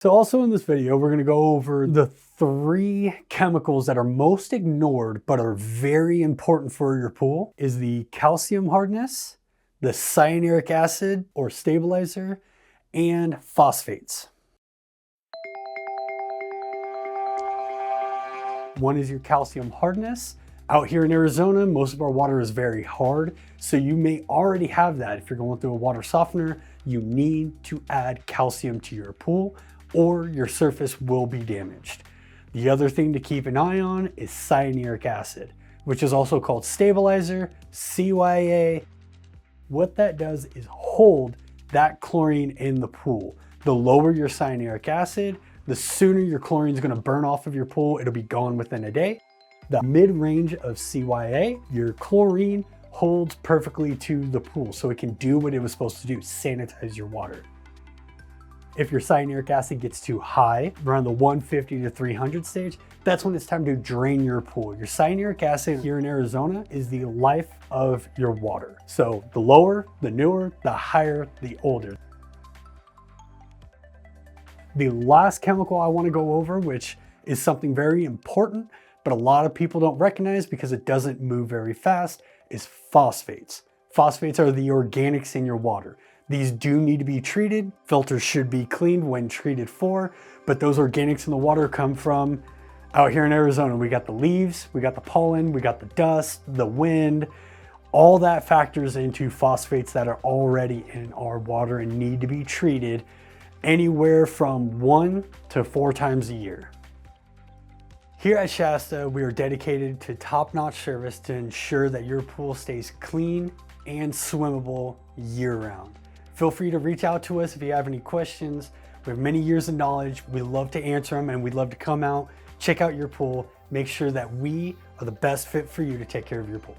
So also in this video, we're gonna go over the 3 chemicals that are most ignored but are very important for your pool is the calcium hardness, the cyanuric acid or stabilizer, and phosphates. One is your calcium hardness. Out here in Arizona, most of our water is very hard, so you may already have that. If you're going through a water softener, you need to add calcium to your pool or your surface will be damaged. The other thing to keep an eye on is cyanuric acid, which is also called stabilizer, CYA. What that does is hold that chlorine in the pool. The lower your cyanuric acid, the sooner your chlorine is going to burn off of your pool. It'll be gone within a day. The mid-range of CYA, your chlorine holds perfectly to the pool so it can do what it was supposed to do, sanitize your water. If your cyanuric acid gets too high, around the 150 to 300 stage, that's when it's time to drain your pool. Your cyanuric acid here in Arizona is the life of your water. So the lower, the newer, the higher, the older. The last chemical I want to go over, which is something very important, but a lot of people don't recognize because it doesn't move very fast, is phosphates. Phosphates are the organics in your water. These do need to be treated. Filters should be cleaned when treated for, but those organics in the water come from out here in Arizona. We got the leaves, we got the pollen, we got the dust, the wind. All that factors into phosphates that are already in our water and need to be treated anywhere from 1 to 4 times a year. Here at Shasta, we are dedicated to top-notch service to ensure that your pool stays clean and swimmable year-round. Feel free to reach out to us if you have any questions. We have many years of knowledge. We love to answer them and we'd love to come out, check out your pool, make sure that we are the best fit for you to take care of your pool.